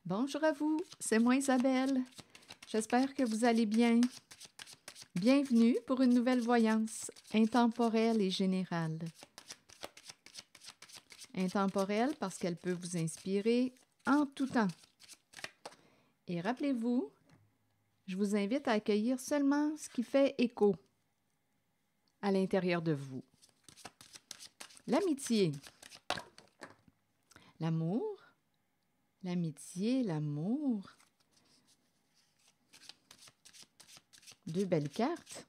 Bonjour à vous, c'est moi Isabelle. J'espère que vous allez bien. Bienvenue pour une nouvelle voyance intemporelle et générale. Intemporelle parce qu'elle peut vous inspirer en tout temps. Et rappelez-vous, je vous invite à accueillir seulement ce qui fait écho à l'intérieur de vous. L'amitié, l'amour, l'amitié, l'amour. Deux belles cartes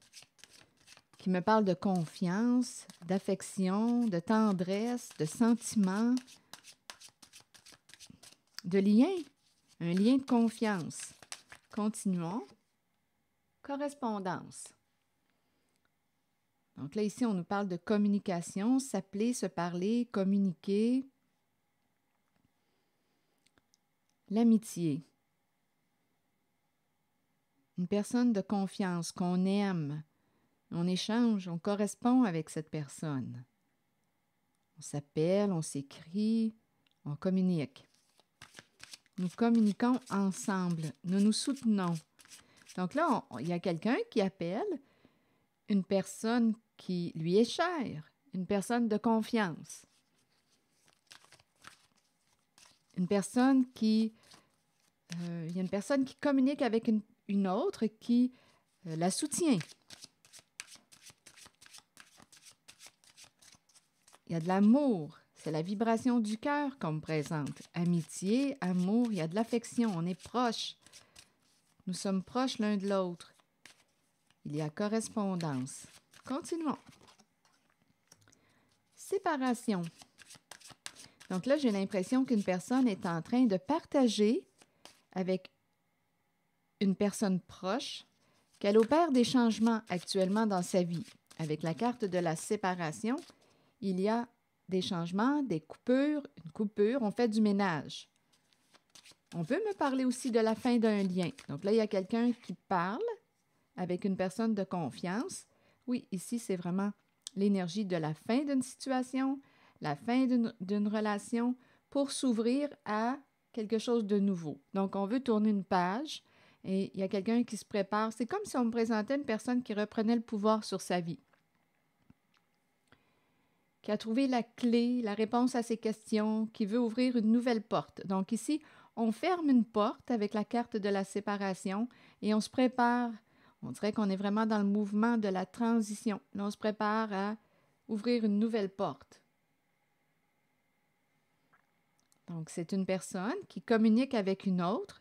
qui me parlent de confiance, d'affection, de tendresse, de sentiment, de lien, un lien de confiance. Continuons. Correspondance. Donc là, ici, on nous parle de communication, s'appeler, se parler, communiquer. L'amitié. Une personne de confiance qu'on aime. On échange, on correspond avec cette personne. On s'appelle, on s'écrit, on communique. Nous communiquons ensemble, nous nous soutenons. Donc là, il y a quelqu'un qui appelle une personne qui lui est chère, une personne de confiance. Une personne qui... il y a une personne qui communique avec une autre qui la soutient. Il y a de l'amour. C'est la vibration du cœur qu'on me présente. Amitié, amour, il y a de l'affection. On est proches. Nous sommes proches l'un de l'autre. Il y a correspondance. Continuons. Séparation. Donc là, j'ai l'impression qu'une personne est en train de partager avec une personne proche qu'elle opère des changements actuellement dans sa vie. Avec la carte de la séparation, il y a des changements, des coupures, une coupure, on fait du ménage. On peut me parler aussi de la fin d'un lien. Donc là, il y a quelqu'un qui parle avec une personne de confiance. Oui, ici, c'est vraiment l'énergie de la fin d'une situation, la fin d'une relation pour s'ouvrir à quelque chose de nouveau. Donc, on veut tourner une page et il y a quelqu'un qui se prépare. C'est comme si on me présentait une personne qui reprenait le pouvoir sur sa vie, qui a trouvé la clé, la réponse à ses questions, qui veut ouvrir une nouvelle porte. Donc ici, on ferme une porte avec la carte de la séparation et on se prépare. On dirait qu'on est vraiment dans le mouvement de la transition. Là, on se prépare à ouvrir une nouvelle porte. Donc, c'est une personne qui communique avec une autre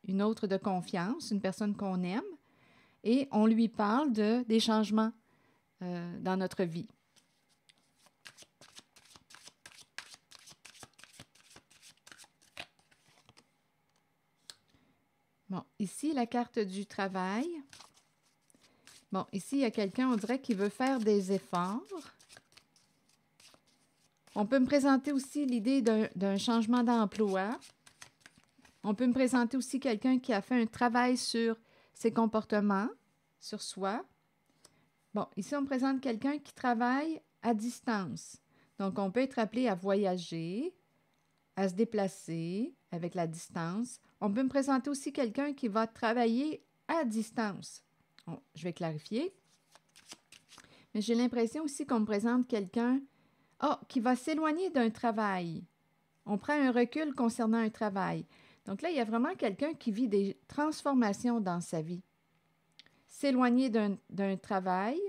de confiance, une personne qu'on aime, et on lui parle des changements dans notre vie. Bon, ici, la carte du travail. Bon, ici, il y a quelqu'un, on dirait, qui veut faire des efforts. On peut me présenter aussi l'idée d'un changement d'emploi. On peut me présenter aussi quelqu'un qui a fait un travail sur ses comportements, sur soi. Bon, ici, on me présente quelqu'un qui travaille à distance. Donc, on peut être appelé à voyager, à se déplacer avec la distance. On peut me présenter aussi quelqu'un qui va travailler à distance. Bon, je vais clarifier. Mais j'ai l'impression aussi qu'on me présente quelqu'un qui va s'éloigner d'un travail. On prend un recul concernant un travail. Donc là, il y a vraiment quelqu'un qui vit des transformations dans sa vie. S'éloigner d'un travail.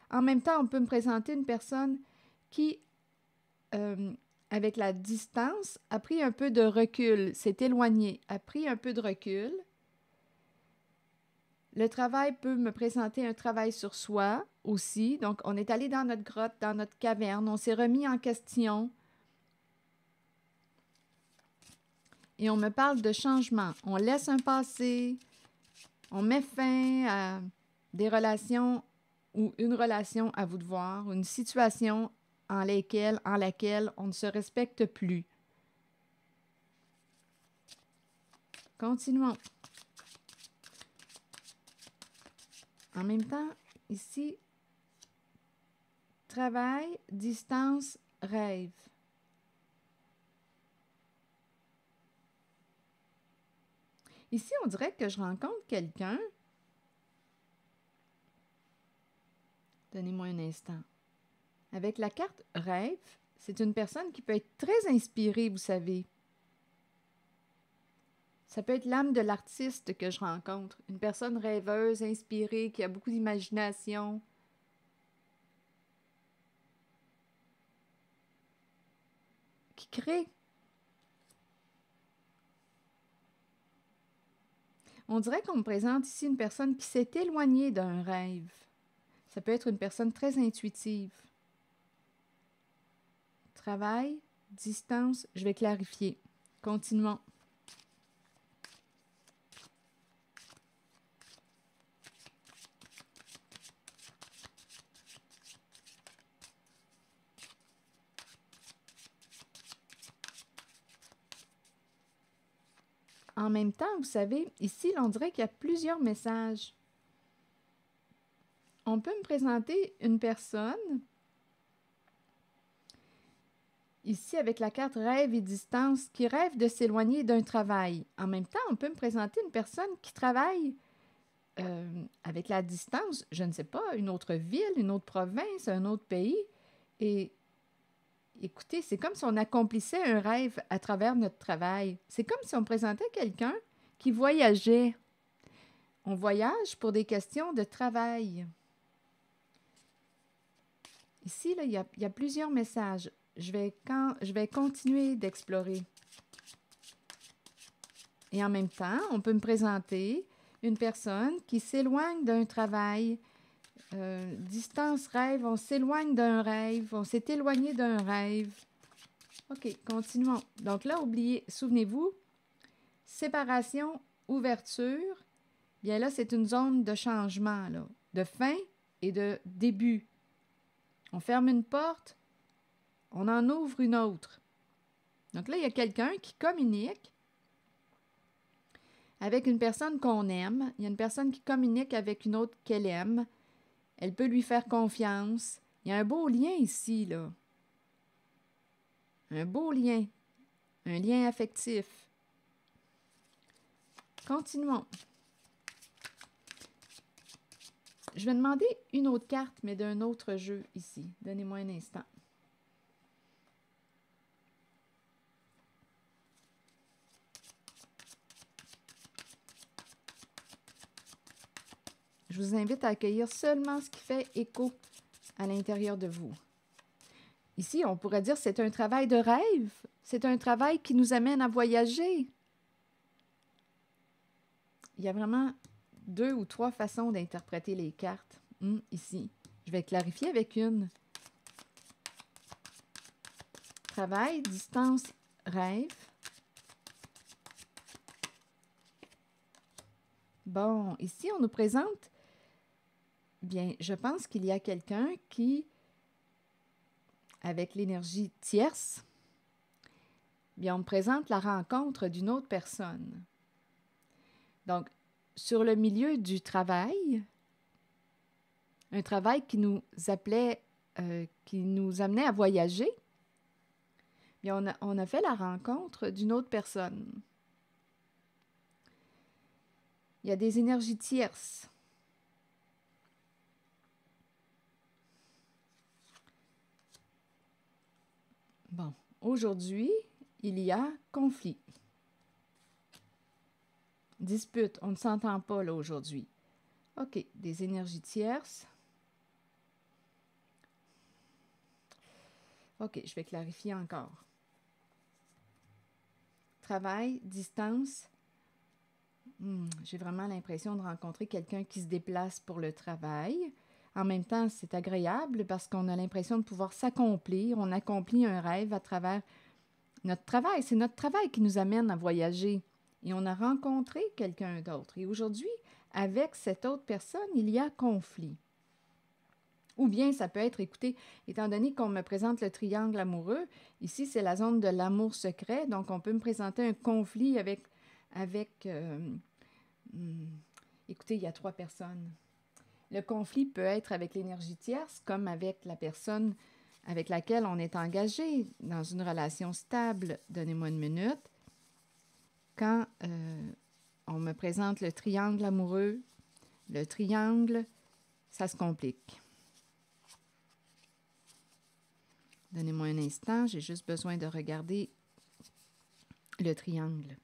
En même temps, on peut me présenter une personne qui, avec la distance, a pris un peu de recul, s'est éloignée, a pris un peu de recul. Le travail peut me présenter un travail sur soi aussi. Donc, on est allé dans notre grotte, dans notre caverne, on s'est remis en question. Et on me parle de changement. On laisse un passé, on met fin à des relations ou une relation à vous de voir, une situation en laquelle on ne se respecte plus. Continuons. En même temps, ici, travail, distance, rêve. Ici, on dirait que je rencontre quelqu'un. Donnez-moi un instant. Avec la carte rêve, c'est une personne qui peut être très inspirée, vous savez. Ça peut être l'âme de l'artiste que je rencontre. Une personne rêveuse, inspirée, qui a beaucoup d'imagination. Qui crée. On dirait qu'on me présente ici une personne qui s'est éloignée d'un rêve. Ça peut être une personne très intuitive. Travail, distance, je vais clarifier. Continuons. En même temps, vous savez, ici, on dirait qu'il y a plusieurs messages. On peut me présenter une personne, ici avec la carte rêve et distance, qui rêve de s'éloigner d'un travail. En même temps, on peut me présenter une personne qui travaille avec la distance, je ne sais pas, une autre ville, une autre province, un autre pays. Et écoutez, c'est comme si on accomplissait un rêve à travers notre travail. C'est comme si on présentait quelqu'un qui voyageait. On voyage pour des questions de travail. Ici, là, il y a plusieurs messages. Je vais continuer d'explorer. Et en même temps, on peut me présenter une personne qui s'éloigne d'un travail. Distance rêve, on s'éloigne d'un rêve, on s'est éloigné d'un rêve. OK, continuons. Donc là, souvenez-vous, séparation, ouverture. Bien là, c'est une zone de changement, là, de fin et de début. On ferme une porte, on en ouvre une autre. Donc là, il y a quelqu'un qui communique avec une personne qu'on aime. Il y a une personne qui communique avec une autre qu'elle aime. Elle peut lui faire confiance. Il y a un beau lien ici, là. Un beau lien. Un lien affectif. Continuons. Je vais demander une autre carte, mais d'un autre jeu ici. Donnez-moi un instant. Je vous invite à accueillir seulement ce qui fait écho à l'intérieur de vous. Ici, on pourrait dire que c'est un travail de rêve. C'est un travail qui nous amène à voyager. Il y a vraiment 2 ou 3 façons d'interpréter les cartes. Ici, je vais clarifier avec une. Travail, distance, rêve. Bon, ici, on nous présente, bien, je pense qu'il y a quelqu'un qui, avec l'énergie tierce, bien, on me présente la rencontre d'une autre personne. Donc, sur le milieu du travail, un travail qui nous appelait, qui nous amenait à voyager, bien, on a fait la rencontre d'une autre personne. Il y a des énergies tierces. Bon, aujourd'hui, il y a conflit. Dispute, on ne s'entend pas là aujourd'hui. OK, des énergies tierces. OK, je vais clarifier encore. Travail, distance. J'ai vraiment l'impression de rencontrer quelqu'un qui se déplace pour le travail. En même temps, c'est agréable parce qu'on a l'impression de pouvoir s'accomplir. On accomplit un rêve à travers notre travail. C'est notre travail qui nous amène à voyager. Et on a rencontré quelqu'un d'autre. Et aujourd'hui, avec cette autre personne, il y a conflit. Ou bien ça peut être, écoutez, étant donné qu'on me présente le triangle amoureux, ici c'est la zone de l'amour secret, donc on peut me présenter un conflit avec écoutez, il y a 3 personnes. Le conflit peut être avec l'énergie tierce, comme avec la personne avec laquelle on est engagé dans une relation stable. Donnez-moi une minute. Quand on me présente le triangle amoureux. Le triangle, ça se complique. Donnez-moi un instant, j'ai juste besoin de regarder le triangle.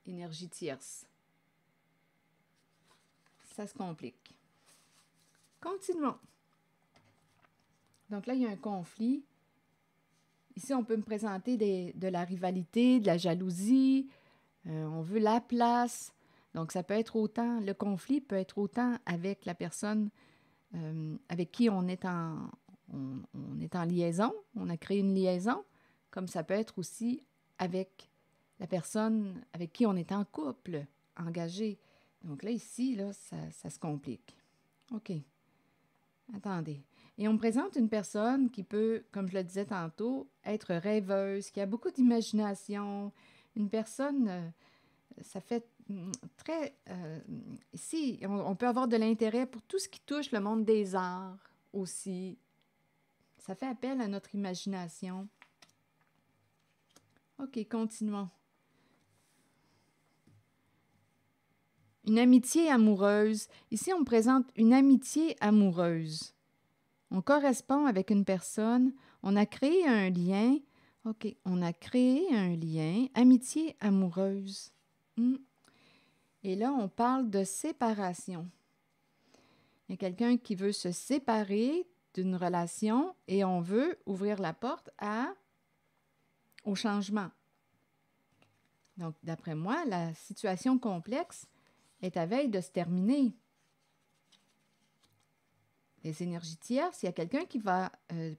Énergie tierce. Ça se complique. Continuons. Donc là, il y a un conflit. Ici, on peut me présenter de la rivalité, de la jalousie. On veut la place. Donc, ça peut être autant, le conflit peut être autant avec la personne avec qui on est en liaison, on a créé une liaison, comme ça peut être aussi avec la personne avec qui on est en couple, engagé. Donc là, ici, là, ça se complique. OK. Attendez. Et on me présente une personne qui peut, comme je le disais tantôt, être rêveuse, qui a beaucoup d'imagination, une personne, ça fait très... ici, on peut avoir de l'intérêt pour tout ce qui touche le monde des arts aussi. Ça fait appel à notre imagination. OK, continuons. Une amitié amoureuse. Ici, on me présente une amitié amoureuse. On correspond avec une personne. On a créé un lien. OK, on a créé un lien. Amitié amoureuse. Et là, on parle de séparation. Il y a quelqu'un qui veut se séparer d'une relation et on veut ouvrir la porte au changement. Donc, d'après moi, la situation complexe est à veille de se terminer. Les énergies tierces, il y a quelqu'un qui va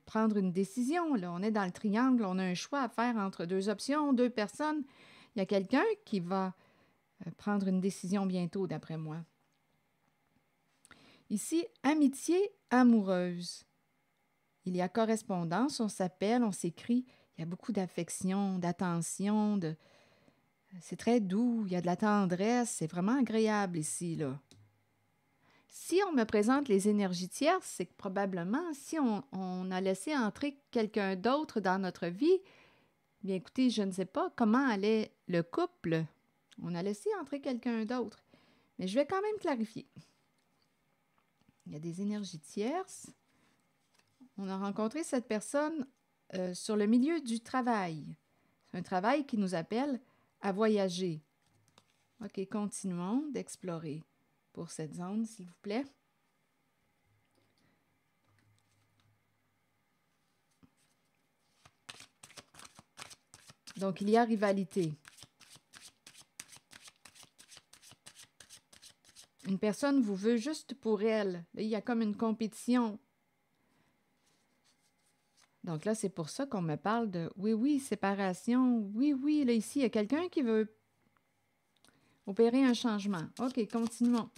prendre une décision. Là, on est dans le triangle, on a un choix à faire entre deux options, deux personnes. Il y a quelqu'un qui va prendre une décision bientôt, d'après moi. Ici, amitié amoureuse. Il y a correspondance, on s'appelle, on s'écrit. Il y a beaucoup d'affection, d'attention, c'est très doux, il y a de la tendresse, c'est vraiment agréable ici, là. Si on me présente les énergies tierces, c'est que probablement, si on a laissé entrer quelqu'un d'autre dans notre vie, bien écoutez, je ne sais pas comment allait le couple. On a laissé entrer quelqu'un d'autre. Mais je vais quand même clarifier. Il y a des énergies tierces. On a rencontré cette personne sur le milieu du travail. C'est un travail qui nous appelle à voyager. OK, continuons d'explorer pour cette zone, s'il vous plaît. Donc, il y a rivalité. Une personne vous veut juste pour elle. Là, il y a comme une compétition. Donc là, c'est pour ça qu'on me parle de oui, séparation. Oui, là, ici, il y a quelqu'un qui veut opérer un changement. OK, continuons.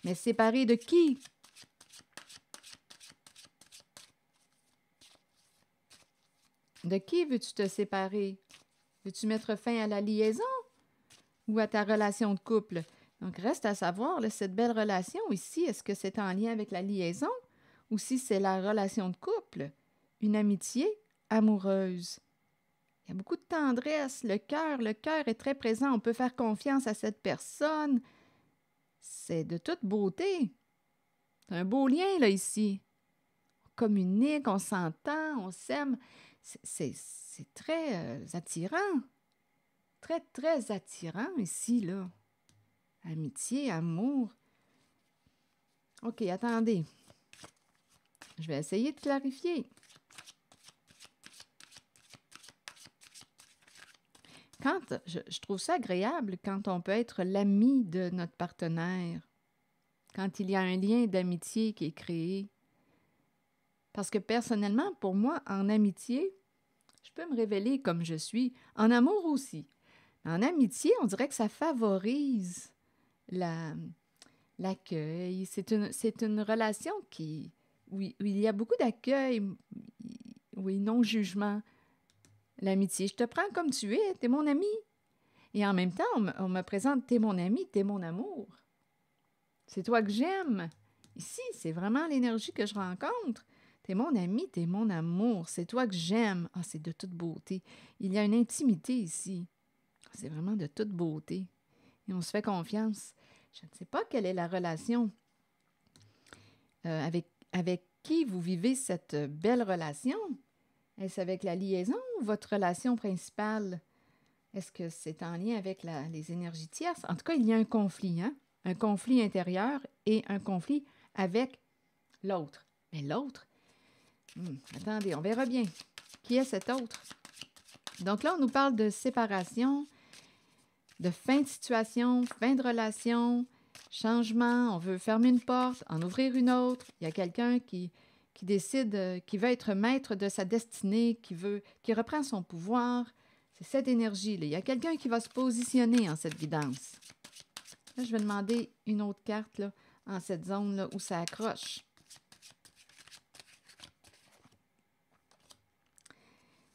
Mais séparer de qui? De qui veux-tu te séparer? Veux-tu mettre fin à la liaison ou à ta relation de couple? Donc, reste à savoir, là, cette belle relation ici, est-ce que c'est en lien avec la liaison ou si c'est la relation de couple? Une amitié amoureuse. Il y a beaucoup de tendresse, le cœur est très présent. On peut faire confiance à cette personne. C'est de toute beauté. C'est un beau lien, là, ici. On communique, on s'entend, on s'aime. C'est très attirant. Très, très attirant ici, là. Amitié, amour. OK, attendez. Je vais essayer de clarifier. Je trouve ça agréable quand on peut être l'ami de notre partenaire, quand il y a un lien d'amitié qui est créé. Parce que personnellement, pour moi, en amitié, je peux me révéler comme je suis, en amour aussi. En amitié, on dirait que ça favorise l'accueil. C'est une relation où il y a beaucoup d'accueil, oui, non-jugement. L'amitié, je te prends comme tu es, t'es mon ami. Et en même temps, on me présente, t'es mon ami, t'es mon amour. C'est toi que j'aime. Ici, c'est vraiment l'énergie que je rencontre. T'es mon ami, t'es mon amour, c'est toi que j'aime. Ah, c'est de toute beauté. Il y a une intimité ici. C'est vraiment de toute beauté. Et on se fait confiance. Je ne sais pas quelle est la relation avec qui vous vivez cette belle relation. Est-ce avec la liaison ou votre relation principale? Est-ce que c'est en lien avec les énergies tierces? En tout cas, il y a un conflit, hein? Un conflit intérieur et un conflit avec l'autre. Mais l'autre, attendez, on verra bien. Qui est cet autre? Donc là, on nous parle de séparation, de fin de situation, fin de relation, changement, on veut fermer une porte, en ouvrir une autre. Il y a quelqu'un qui décide, qui veut être maître de sa destinée, qui reprend son pouvoir. C'est cette énergie-là. Il y a quelqu'un qui va se positionner en cette guidance. Là, je vais demander une autre carte là, en cette zone-là où ça accroche.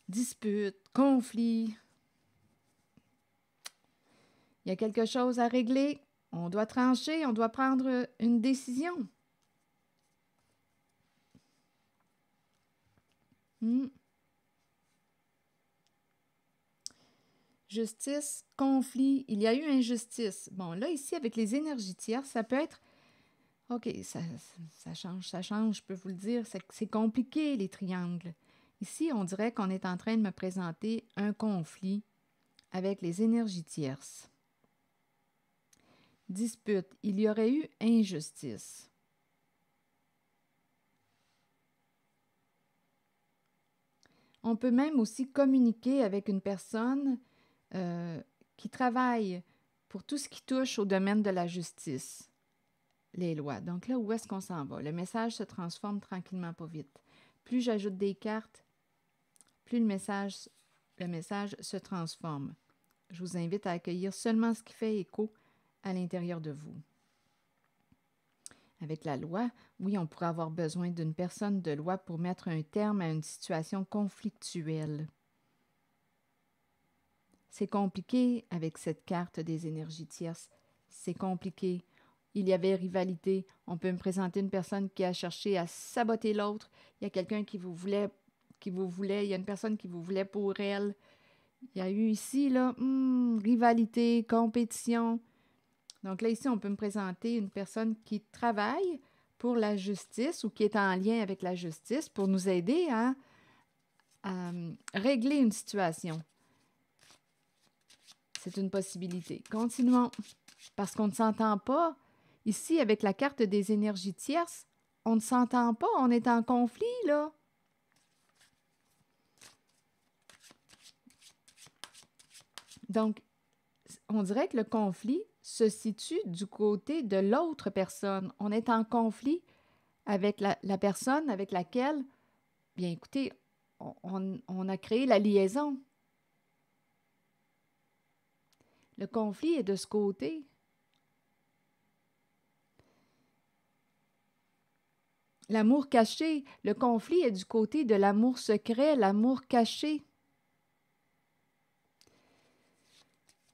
Dispute, conflit. Il y a quelque chose à régler. On doit trancher, on doit prendre une décision. Justice, conflit, il y a eu injustice. Bon, là, ici, avec les énergies tierces, ça peut être... OK, ça change, je peux vous le dire. C'est compliqué, les triangles. Ici, on dirait qu'on est en train de me présenter un conflit avec les énergies tierces. Dispute, il y aurait eu injustice. On peut même aussi communiquer avec une personne qui travaille pour tout ce qui touche au domaine de la justice, les lois. Donc là, où est-ce qu'on s'en va? Le message se transforme tranquillement, pas vite. Plus j'ajoute des cartes, plus le message se transforme. Je vous invite à accueillir seulement ce qui fait écho à l'intérieur de vous. Avec la loi, oui, on pourrait avoir besoin d'une personne de loi pour mettre un terme à une situation conflictuelle. C'est compliqué avec cette carte des énergies tierces. C'est compliqué. Il y avait rivalité. On peut me présenter une personne qui a cherché à saboter l'autre. Il y a quelqu'un qui vous voulait. Il y a une personne qui vous voulait pour elle. Il y a eu ici, là, rivalité, compétition. Donc là, ici, on peut me présenter une personne qui travaille pour la justice ou qui est en lien avec la justice pour nous aider à régler une situation. C'est une possibilité. Continuons. Parce qu'on ne s'entend pas. Ici, avec la carte des énergies tierces, on ne s'entend pas. On est en conflit, là. Donc, on dirait que le conflit se situe du côté de l'autre personne. On est en conflit avec la personne avec laquelle, bien écoutez, on a créé la liaison. Le conflit est de ce côté. L'amour caché, le conflit est du côté de l'amour secret, l'amour caché.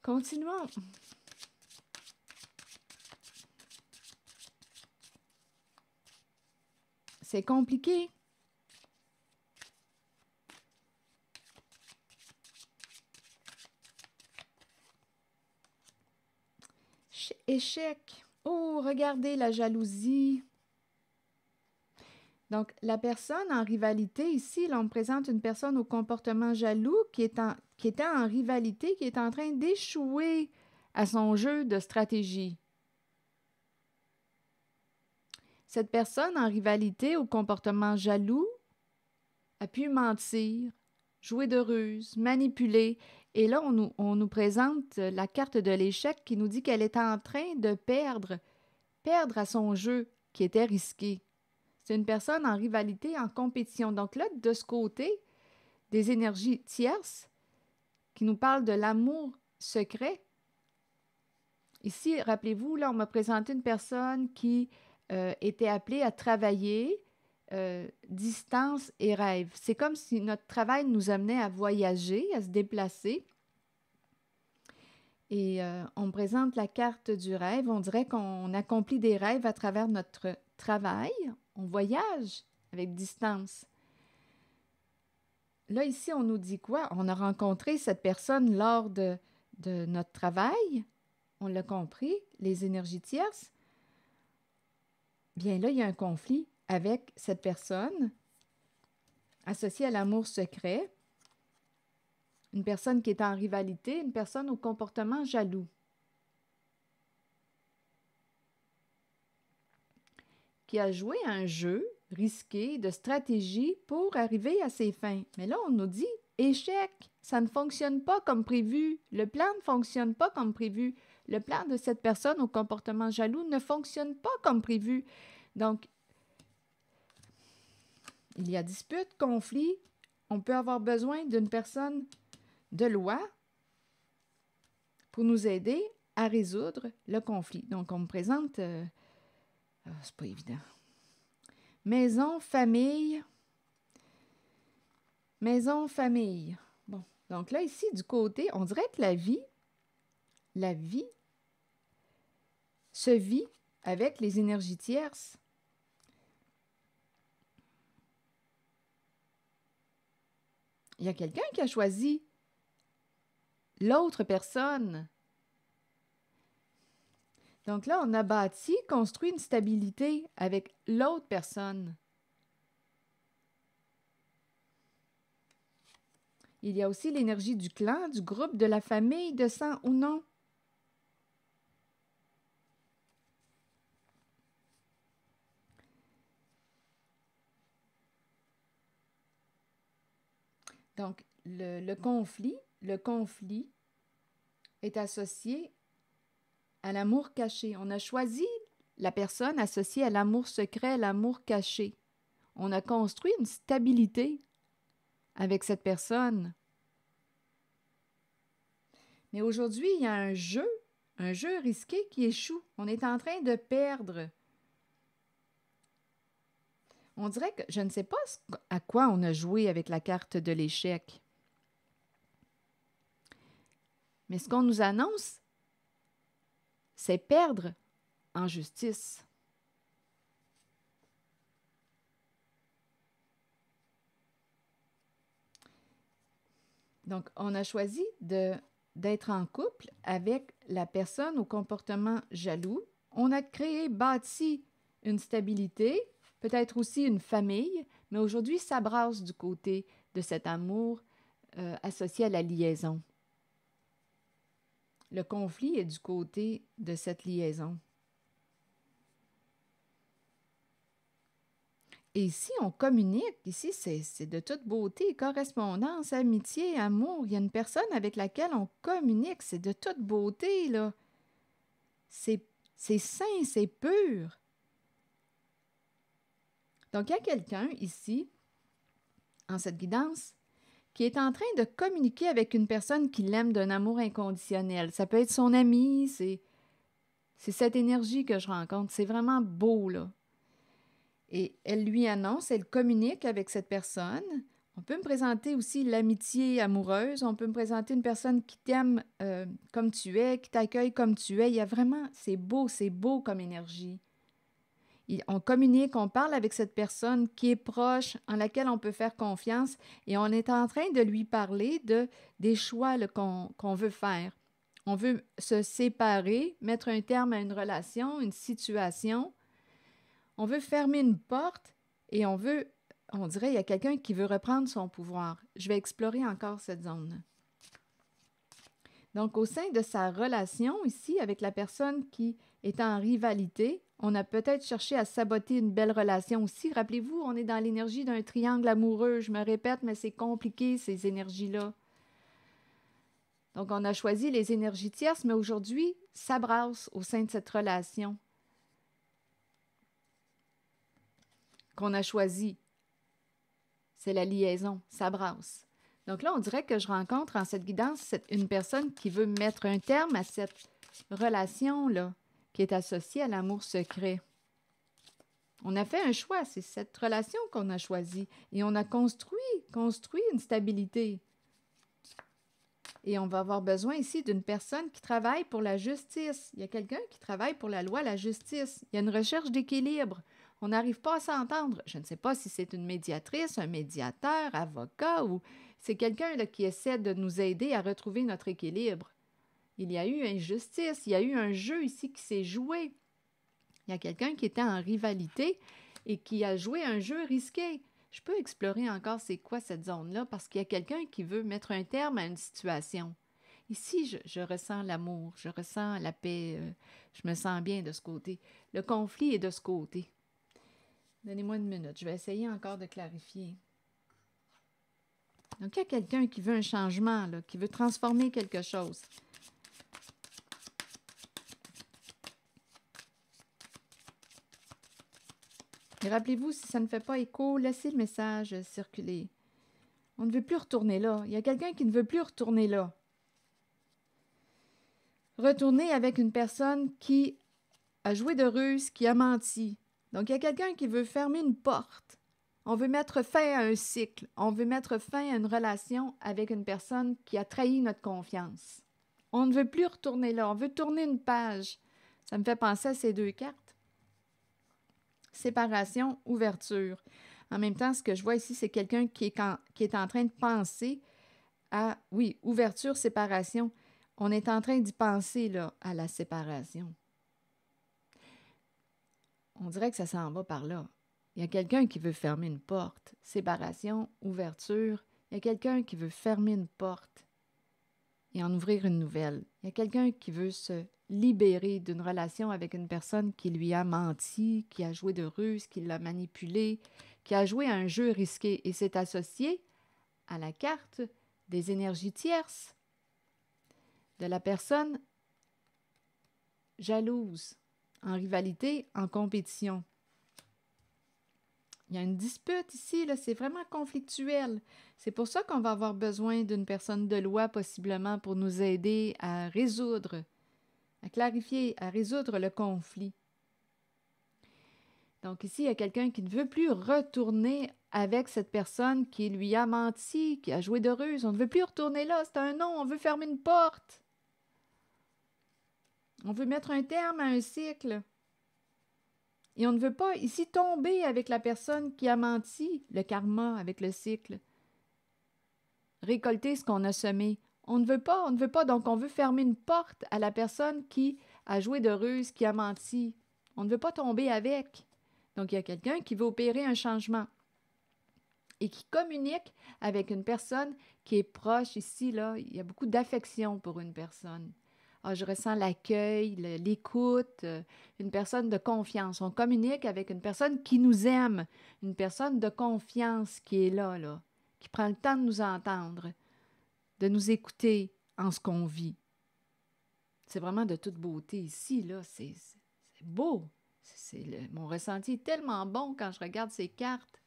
Continuons. C'est compliqué. Échec. Oh, regardez la jalousie. Donc, la personne en rivalité, ici, là, on me présente une personne au comportement jaloux qui était en rivalité, qui est en train d'échouer à son jeu de stratégie. Cette personne en rivalité au comportement jaloux a pu mentir, jouer de ruse, manipuler. Et là, on nous présente la carte de l'échec qui nous dit qu'elle est en train de perdre à son jeu qui était risqué. C'est une personne en rivalité, en compétition. Donc là, de ce côté, des énergies tierces qui nous parlent de l'amour secret. Ici, rappelez-vous, là, on m'a présenté une personne qui était appelée à travailler distance et rêve. C'est comme si notre travail nous amenait à voyager, à se déplacer. Et on me présente la carte du rêve. On dirait qu'on accomplit des rêves à travers notre travail. On voyage. avec distance. Là, ici, on nous dit quoi? On a rencontré cette personne lors de notre travail. On l'a compris, les énergies tierces. Bien là, il y a un conflit avec cette personne associée à l'amour secret. Une personne qui est en rivalité, une personne au comportement jaloux. Qui a joué un jeu risqué de stratégie pour arriver à ses fins. Mais là, on nous dit échec, ça ne fonctionne pas comme prévu. Le plan ne fonctionne pas comme prévu. Le plan de cette personne au comportement jaloux ne fonctionne pas comme prévu. Donc, il y a dispute, conflit. On peut avoir besoin d'une personne de loi pour nous aider à résoudre le conflit. Donc, on me présente... c'est pas évident. Maison, famille. Maison, famille. Bon, donc là, ici, du côté, on dirait que la vie se vit avec les énergies tierces. Il y a quelqu'un qui a choisi l'autre personne. Donc là, on a bâti, construit une stabilité avec l'autre personne. Il y a aussi l'énergie du clan, du groupe, de la famille, de sang ou non. Donc, le conflit est associé à l'amour caché. On a choisi la personne associée à l'amour secret, à l'amour caché. On a construit une stabilité avec cette personne. Mais aujourd'hui, il y a un jeu risqué qui échoue. On est en train de perdre. On dirait que je ne sais pas à quoi on a joué avec la carte de l'échec. Mais ce qu'on nous annonce, c'est perdre en justice. Donc, on a choisi d'être en couple avec la personne au comportement jaloux. On a bâti une stabilité, peut-être aussi une famille, mais aujourd'hui, ça brasse du côté de cet amour associé à la liaison. Le conflit est du côté de cette liaison. Et ici, on communique. Ici, c'est de toute beauté, correspondance, amitié, amour. Il y a une personne avec laquelle on communique. C'est de toute beauté, là. C'est sain, c'est pur. Donc, il y a quelqu'un ici, en cette guidance, qui est en train de communiquer avec une personne qui l'aime d'un amour inconditionnel. Ça peut être son ami, c'est cette énergie que je rencontre. C'est vraiment beau, là. Et elle lui annonce, elle communique avec cette personne. On peut me présenter aussi l'amitié amoureuse. On peut me présenter une personne qui t'aime comme tu es, qui t'accueille comme tu es. Il y a vraiment, c'est beau comme énergie. On communique, on parle avec cette personne qui est proche, en laquelle on peut faire confiance, et on est en train de lui parler des choix qu'on veut faire. On veut se séparer, mettre un terme à une relation, une situation. On veut fermer une porte et on dirait, il y a quelqu'un qui veut reprendre son pouvoir. Je vais explorer encore cette zone. Donc, au sein de sa relation ici, avec la personne qui est en rivalité, on a peut-être cherché à saboter une belle relation aussi. Rappelez-vous, on est dans l'énergie d'un triangle amoureux. Je me répète, mais c'est compliqué, ces énergies-là. Donc, on a choisi les énergies tierces, mais aujourd'hui, ça brasse au sein de cette relation qu'on a choisie. C'est la liaison, ça brasse. Donc là, on dirait que je rencontre en cette guidance une personne qui veut mettre un terme à cette relation-là, qui est associée à l'amour secret. On a fait un choix, c'est cette relation qu'on a choisie. Et on a construit une stabilité. Et on va avoir besoin ici d'une personne qui travaille pour la justice. Il y a quelqu'un qui travaille pour la loi, la justice. Il y a une recherche d'équilibre. On n'arrive pas à s'entendre. Je ne sais pas si c'est une médiatrice, un médiateur, avocat ou c'est quelqu'un là, qui essaie de nous aider à retrouver notre équilibre. Il y a eu injustice, il y a eu un jeu ici qui s'est joué. Il y a quelqu'un qui était en rivalité et qui a joué un jeu risqué. Je peux explorer encore c'est quoi cette zone-là parce qu'il y a quelqu'un qui veut mettre un terme à une situation. Ici, je ressens l'amour, je ressens la paix, je me sens bien de ce côté. Le conflit est de ce côté. Donnez-moi une minute, je vais essayer encore de clarifier. Donc, il y a quelqu'un qui veut un changement, là, qui veut transformer quelque chose. Et rappelez-vous, si ça ne fait pas écho, laissez le message circuler. On ne veut plus retourner là. Il y a quelqu'un qui ne veut plus retourner là. Retourner avec une personne qui a joué de ruse, qui a menti. Donc, il y a quelqu'un qui veut fermer une porte. On veut mettre fin à un cycle. On veut mettre fin à une relation avec une personne qui a trahi notre confiance. On ne veut plus retourner là. On veut tourner une page. Ça me fait penser à ces deux cartes. Séparation, ouverture. En même temps, ce que je vois ici, c'est quelqu'un qui est en train de penser à, oui, ouverture, séparation. On est en train d'y penser, là, à la séparation. On dirait que ça s'en va par là. Il y a quelqu'un qui veut fermer une porte. Séparation, ouverture. Il y a quelqu'un qui veut fermer une porte et en ouvrir une nouvelle. Il y a quelqu'un qui veut se libérer d'une relation avec une personne qui lui a menti, qui a joué de ruse, qui l'a manipulé, qui a joué à un jeu risqué et s'est associé à la carte des énergies tierces, de la personne jalouse, en rivalité, en compétition. Il y a une dispute ici, là, c'est vraiment conflictuel. C'est pour ça qu'on va avoir besoin d'une personne de loi possiblement pour nous aider à résoudre, à clarifier, à résoudre le conflit. Donc ici, il y a quelqu'un qui ne veut plus retourner avec cette personne qui lui a menti, qui a joué de ruse. On ne veut plus retourner là, c'est un non, on veut fermer une porte. On veut mettre un terme à un cycle. Et on ne veut pas ici tomber avec la personne qui a menti, le karma avec le cycle. Récolter ce qu'on a semé. On ne veut pas, donc on veut fermer une porte à la personne qui a joué de ruse, qui a menti. On ne veut pas tomber avec. Donc il y a quelqu'un qui veut opérer un changement et qui communique avec une personne qui est proche ici, là. Il y a beaucoup d'affection pour une personne. Ah, je ressens l'accueil, l'écoute, une personne de confiance. On communique avec une personne qui nous aime, une personne de confiance qui est là, qui prend le temps de nous entendre, de nous écouter en ce qu'on vit. C'est vraiment de toute beauté ici, là. C'est beau. Mon ressenti est tellement bon quand je regarde ces cartes.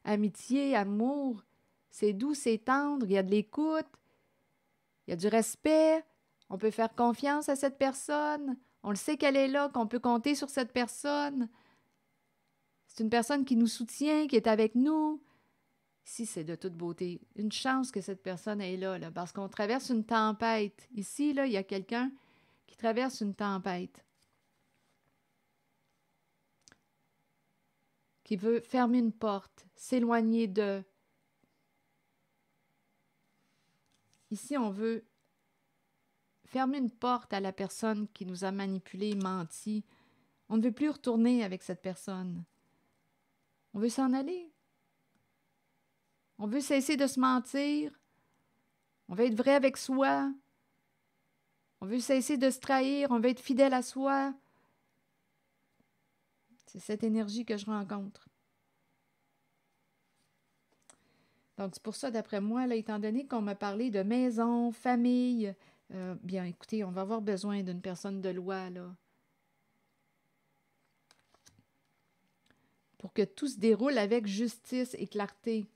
Amitié, amour, c'est doux, c'est tendre, il y a de l'écoute, il y a du respect. On peut faire confiance à cette personne. On le sait qu'elle est là, qu'on peut compter sur cette personne. C'est une personne qui nous soutient, qui est avec nous. Ici, c'est de toute beauté. Une chance que cette personne est là, parce qu'on traverse une tempête. Ici, là, il y a quelqu'un qui traverse une tempête, qui veut fermer une porte, s'éloigner de. Ici, on veut fermer une porte à la personne qui nous a manipulés, menti. On ne veut plus retourner avec cette personne. On veut s'en aller. On veut cesser de se mentir. On veut être vrai avec soi. On veut cesser de se trahir. On veut être fidèle à soi. C'est cette énergie que je rencontre. Donc, c'est pour ça, d'après moi, là, étant donné qu'on m'a parlé de maison, famille, bien, écoutez, on va avoir besoin d'une personne de loi, là, pour que tout se déroule avec justice et clarté.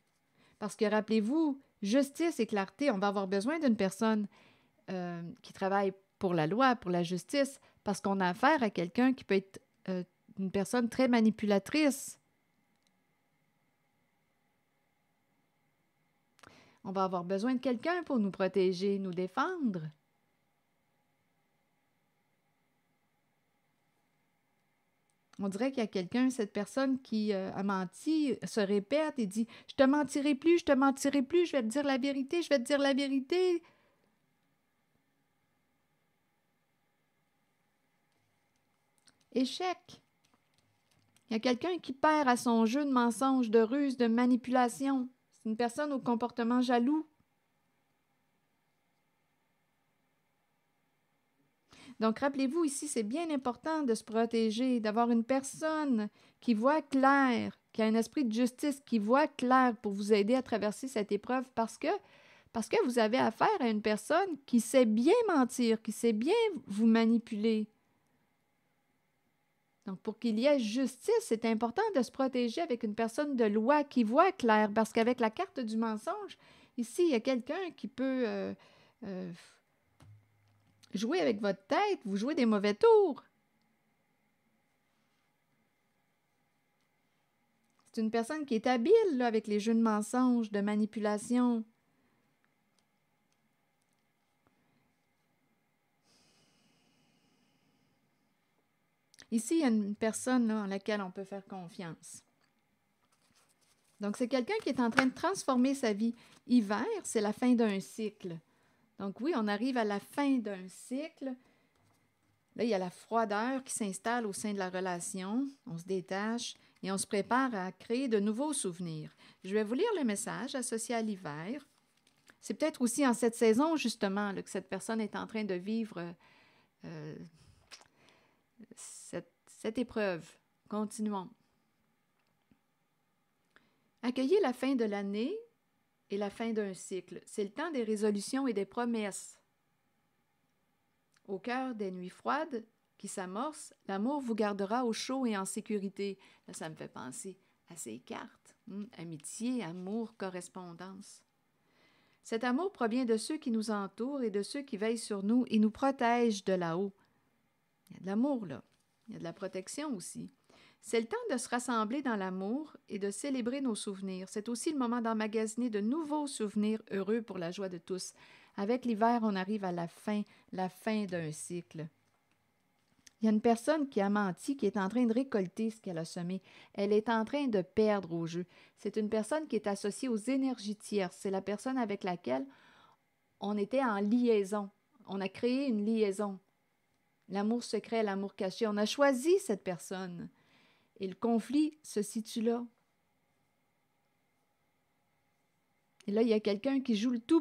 Parce que, rappelez-vous, justice et clarté, on va avoir besoin d'une personne qui travaille pour la loi, pour la justice, parce qu'on a affaire à quelqu'un qui peut être une personne très manipulatrice. On va avoir besoin de quelqu'un pour nous protéger, nous défendre. On dirait qu'il y a quelqu'un, cette personne qui a menti, se répète et dit « Je te mentirai plus, je te mentirai plus, je vais te dire la vérité, je vais te dire la vérité. » Échec. Il y a quelqu'un qui perd à son jeu de mensonge, de ruse, de manipulation. C'est une personne au comportement jaloux. Donc, rappelez-vous ici, c'est bien important de se protéger, d'avoir une personne qui voit clair, qui a un esprit de justice, qui voit clair pour vous aider à traverser cette épreuve parce que vous avez affaire à une personne qui sait bien mentir, qui sait bien vous manipuler. Donc, pour qu'il y ait justice, c'est important de se protéger avec une personne de loi qui voit clair parce qu'avec la carte du mensonge, ici, il y a quelqu'un qui peut jouer avec votre tête, vous jouez des mauvais tours. C'est une personne qui est habile là, avec les jeux de mensonges, de manipulation. Ici, il y a une personne là, en laquelle on peut faire confiance. Donc, c'est quelqu'un qui est en train de transformer sa vie. Hiver, c'est la fin d'un cycle. Donc oui, on arrive à la fin d'un cycle. Là, il y a la froideur qui s'installe au sein de la relation. On se détache et on se prépare à créer de nouveaux souvenirs. Je vais vous lire le message associé à l'hiver. C'est peut-être aussi en cette saison, justement, là, que cette personne est en train de vivre cette épreuve. Continuons. Accueillez la fin de l'année et la fin d'un cycle. C'est le temps des résolutions et des promesses. Au cœur des nuits froides qui s'amorcent, l'amour vous gardera au chaud et en sécurité. Là, ça me fait penser à ces cartes. Amitié, amour, correspondance. Cet amour provient de ceux qui nous entourent et de ceux qui veillent sur nous et nous protègent de là-haut. Il y a de l'amour, là. Il y a de la protection aussi. C'est le temps de se rassembler dans l'amour et de célébrer nos souvenirs. C'est aussi le moment d'emmagasiner de nouveaux souvenirs heureux pour la joie de tous. Avec l'hiver, on arrive à la fin d'un cycle. Il y a une personne qui a menti, qui est en train de récolter ce qu'elle a semé. Elle est en train de perdre au jeu. C'est une personne qui est associée aux énergies tierces. C'est la personne avec laquelle on était en liaison. On a créé une liaison. L'amour secret, l'amour caché. On a choisi cette personne. Et le conflit se situe là. Et là, il y a quelqu'un qui joue le tout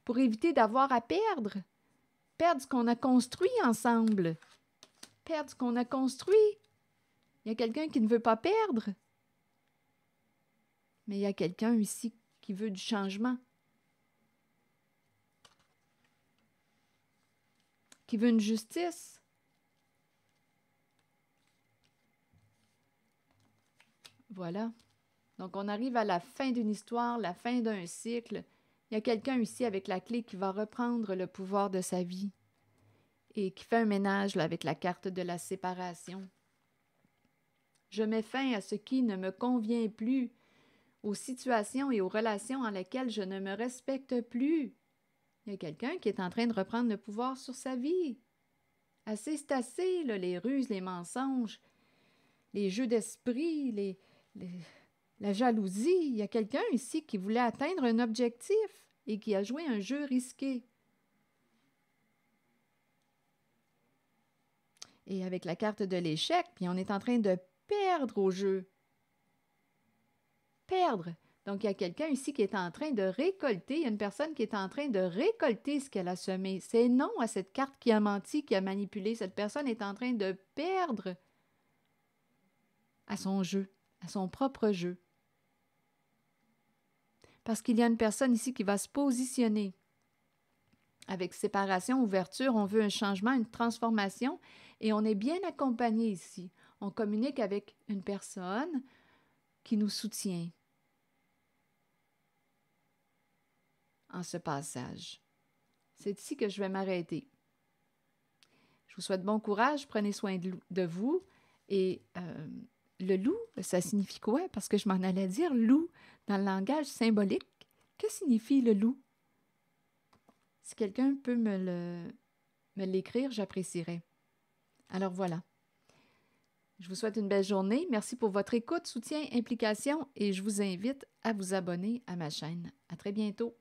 pour éviter d'avoir à perdre. Perdre ce qu'on a construit ensemble. Perdre ce qu'on a construit. Il y a quelqu'un qui ne veut pas perdre. Mais il y a quelqu'un ici qui veut du changement. Qui veut une justice. Voilà. Donc, on arrive à la fin d'une histoire, la fin d'un cycle. Il y a quelqu'un ici avec la clé qui va reprendre le pouvoir de sa vie et qui fait un ménage là, avec la carte de la séparation. Je mets fin à ce qui ne me convient plus, aux situations et aux relations en lesquelles je ne me respecte plus. Il y a quelqu'un qui est en train de reprendre le pouvoir sur sa vie. Assez, c'est assez, là, les ruses, les mensonges, les jeux d'esprit, la jalousie. Il y a quelqu'un ici qui voulait atteindre un objectif et qui a joué un jeu risqué. Et avec la carte de l'échec, puis on est en train de perdre au jeu. Perdre. Donc, il y a quelqu'un ici qui est en train de récolter, il y a une personne qui est en train de récolter ce qu'elle a semé. C'est non à cette carte qui a menti, qui a manipulé. Cette personne est en train de perdre à son jeu, à son propre jeu. Parce qu'il y a une personne ici qui va se positionner. Avec séparation, ouverture, on veut un changement, une transformation, et on est bien accompagné ici. On communique avec une personne qui nous soutient en ce passage. C'est ici que je vais m'arrêter. Je vous souhaite bon courage, prenez soin de vous. Et le loup, ça signifie quoi? Parce que je m'en allais dire loup dans le langage symbolique. Que signifie le loup? Si quelqu'un peut me l'écrire, j'apprécierais. Alors voilà. Je vous souhaite une belle journée. Merci pour votre écoute, soutien, implication et je vous invite à vous abonner à ma chaîne. À très bientôt.